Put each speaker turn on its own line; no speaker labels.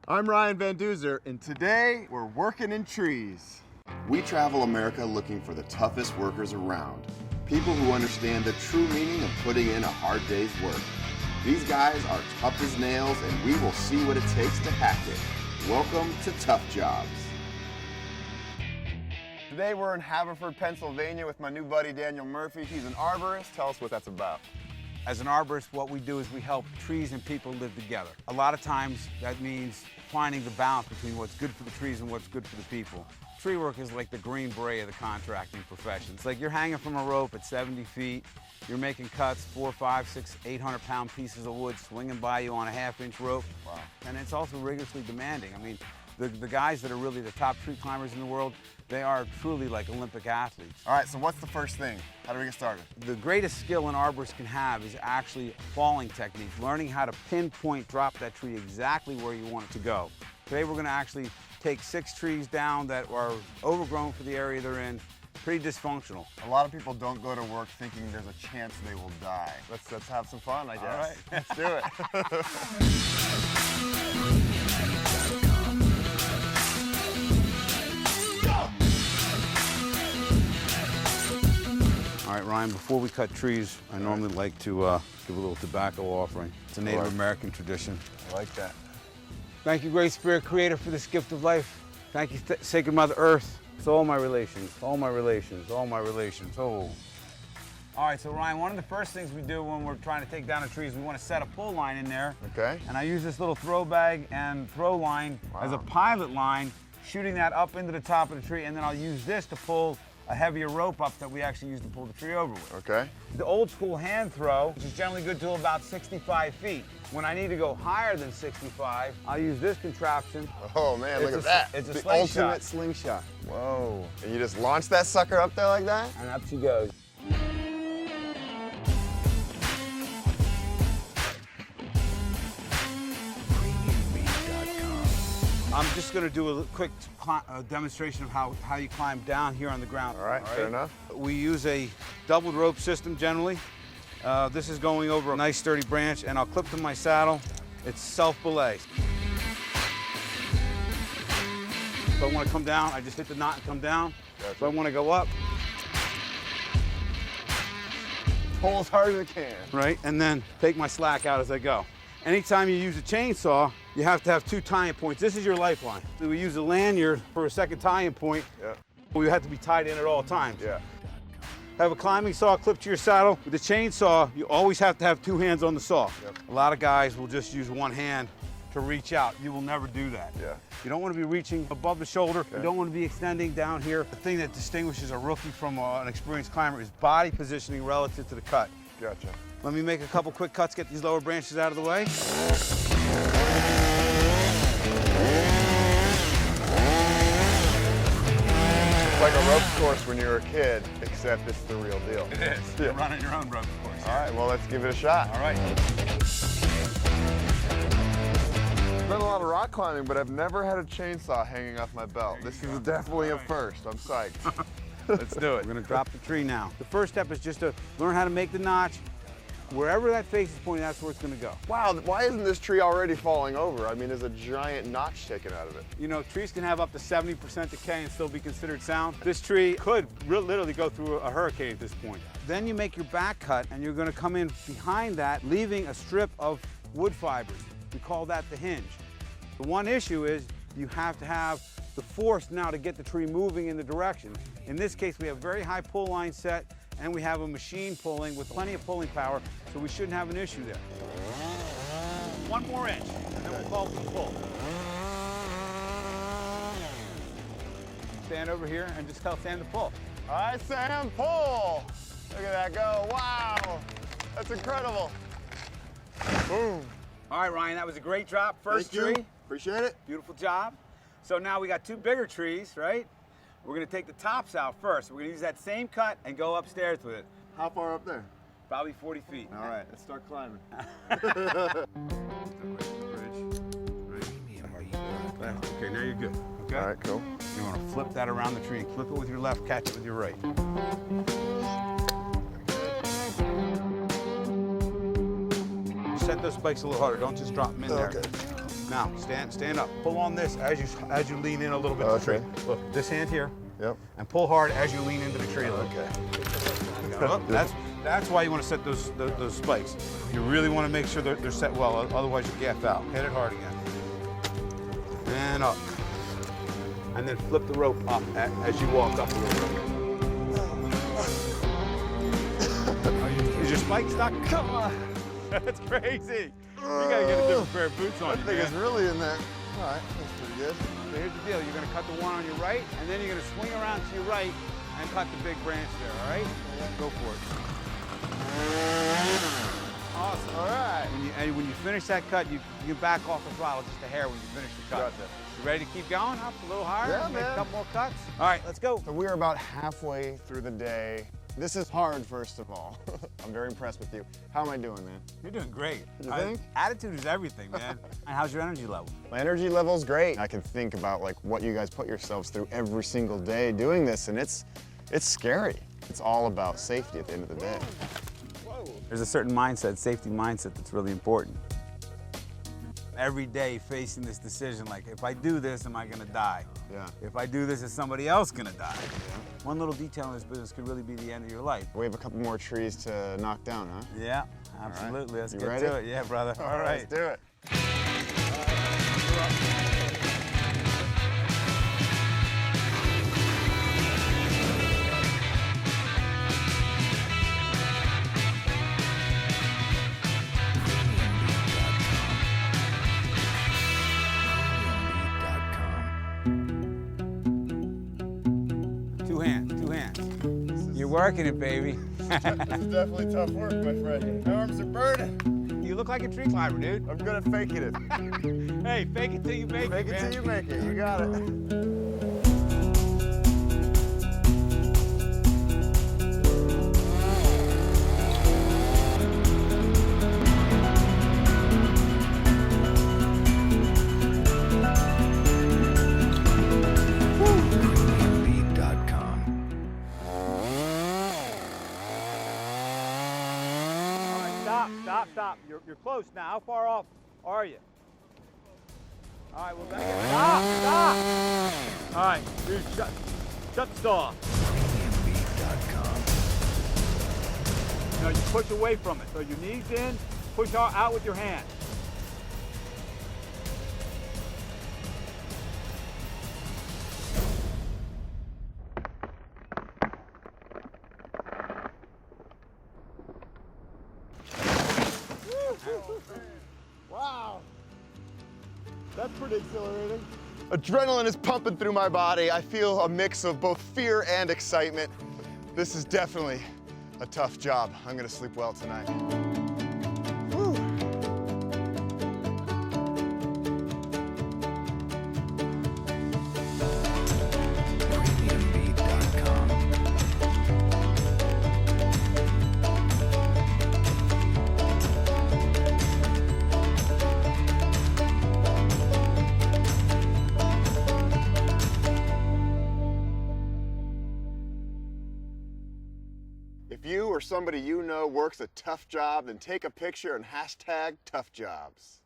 I'm Ryan Van Duzer, and today we're working in trees.
We travel America looking for the toughest workers around. People who understand the true meaning of putting in a hard day's work. These guys are tough as nails, and we will see what it takes to hack it. Welcome to Tough Jobs.
Today we're in Haverford, Pennsylvania with my new buddy Daniel Murphy. He's an arborist. Tell us what that's about.
As an arborist, what we do is we help trees and people live together. A lot of times that means finding the balance between what's good for the trees and what's good for the people. Tree work is like the Green Beret of the contracting profession. It's like you're hanging from a rope at 70 feet, you're making cuts, 4, 5, 6, 800-pound pieces of wood swinging by you on a half-inch rope.
Wow.
And it's also rigorously demanding. I mean, the guys that are really the top tree climbers in the world, they are truly like Olympic athletes.
All right, so what's the first thing? How do we get started?
The greatest skill an arborist can have is actually falling technique, learning how to pinpoint drop that tree exactly where you want it to go. Today we're going to actually take 6 trees down that are overgrown for the area they're in, pretty dysfunctional.
A lot of people don't go to work thinking there's a chance they will die. Let's have some fun, I guess.
All right.
Let's do it.
All right, Ryan, before we cut trees, I normally like to give a little tobacco offering. It's a Native American tradition.
I like that.
Thank you, Great Spirit Creator, for this gift of life. Thank you, Sacred Mother Earth. It's all my relations, all my relations, all my relations. Oh. All right, so Ryan, one of the first things we do when we're trying to take down a tree is we want to set a pull line in there.
Okay.
And I use this little throw bag and throw line as a pilot line, shooting that up into the top of the tree, and then I'll use this to pull a heavier rope up that we actually use to pull the tree over with.
Okay.
The old school hand throw, which is generally good till about 65 feet. When I need to go higher than 65, I'll use this contraption.
Oh man, look at that.
It's a
the
slingshot.
ultimate slingshot. Whoa. And you just launch that sucker up there like that?
And up she goes. I'm just going to do a quick demonstration of how you climb down here on the ground.
All right, fair enough.
We use a doubled rope system generally. This is going over a nice sturdy branch, and I'll clip to my saddle. It's self-belay. If I want to come down, I just hit the knot and come down.
Gotcha.
If I want to go up,
pull as hard as it can.
right, and then take my slack out as I go. Anytime you use a chainsaw, you have to have 2 tie-in points. This is your lifeline. We use a lanyard for a second tie-in point.
Yeah.
We have to be tied in at all times.
Yeah.
Have a climbing saw clipped to your saddle. With the chainsaw, you always have to have 2 hands on the saw.
Yep.
A lot of guys will just use 1 hand to reach out. You will never do that.
Yeah.
You don't want to be reaching above the shoulder.
Okay.
You don't want to be extending down here. The thing that distinguishes a rookie from an experienced climber is body positioning relative to the cut.
Gotcha.
Let me make a couple quick cuts, get these lower branches out of the way.
It's like a ropes course when you were a kid, except it's the real deal.
It is.
Yeah.
You're running your own ropes course.
All right, well, let's give it a shot.
All right.
I've done a lot of rock climbing, but I've never had a chainsaw hanging off my belt. This is definitely a first. I'm psyched.
Let's do it. We're gonna drop the tree now. The first step is just to learn how to make the notch. Wherever that face is pointing, that's where it's gonna go.
Wow, why isn't this tree already falling over? I mean, there's a giant notch taken out of it.
You know, trees can have up to 70% decay and still be considered sound. This tree could literally go through a hurricane at this point. Then you make your back cut, and you're gonna come in behind that, leaving a strip of wood fibers. We call that the hinge. The one issue is you have to have the force now to get the tree moving in the direction. In this case, we have very high pull line set, and we have a machine pulling with plenty of pulling power, so we shouldn't have an issue there. 1 more inch, and then we'll call for the pull. Stand over here and just tell Sam to pull.
All right, Sam, pull. Look at that go. Wow, that's incredible. Boom.
All right, Ryan, that was a great drop. First
Thank you.
tree.
Appreciate it.
Beautiful job. So now we got 2 bigger trees, right? We're gonna take the tops out first. We're gonna use that same cut and go upstairs with it.
How far up there?
Probably 40 feet.
All right, let's start climbing.
Okay, now you're good. Okay?
All right, cool.
You want to flip that around the tree and clip it with your left, catch it with your right. set those spikes a little harder. Don't just drop them in there.
Okay.
Now, stand up. Pull on this as you lean in a little bit to the tree. Look, this hand here.
Yep.
And pull hard as you lean into the tree.
Okay.
Look, that's why you want to set those spikes. You really want to make sure they're set well, otherwise you gaff out. Hit it hard again. And up. And then flip the rope up as you walk up a little bit. Is your spike stuck?
Come on.
That's crazy. You gotta get a different pair of boots on.
I think it's really in there. All right, that's pretty good.
So here's the deal. You're gonna cut the one on your right, and then you're gonna swing around to your right and cut the big branch there, all right? Go for it. Awesome.
All right.
When you finish that cut, you back off the throttle just a hair when you finish the cut.
Gotcha.
You ready to keep going? Up a little higher?
Yeah,
Make
man.
a couple more cuts? All right, let's go.
So we're about halfway through the day. This is hard, first of all. I'm very impressed with you. How am I doing, man?
You're doing great.
You think?
Attitude is everything, man. And how's your energy level?
My energy level's great. I can think about like what you guys put yourselves through every single day doing this, and it's scary. It's all about safety at the end of the day.
There's a certain mindset, safety mindset, that's really important. Every day facing this decision, like, if I do this, am I gonna die?
Yeah.
If I do this, is somebody else gonna die? One little detail in this business could really be the end of your life.
We have a couple more trees to knock down, huh?
Yeah, absolutely. Let's
You
get
ready?
to it. Yeah, brother. All right.
Let's do it.
Two hands. You're working it, baby.
It's definitely tough work, my friend. My arms are burning.
You look like a tree climber, dude.
I'm good at faking it.
Hey, fake it till you make
Fake
it,
it
man.
till you make it. You got it.
Stop. You're close now. How far off are you? All right, well, stop. All right, dude, shut the saw off. No, you push away from it. So your knees in, push out with your hand.
Wow. That's pretty exhilarating. Adrenaline is pumping through my body. I feel a mix of both fear and excitement. This is definitely a tough job. I'm gonna sleep well tonight. Whew. If you or somebody you know works a tough job, then take a picture and hashtag tough jobs.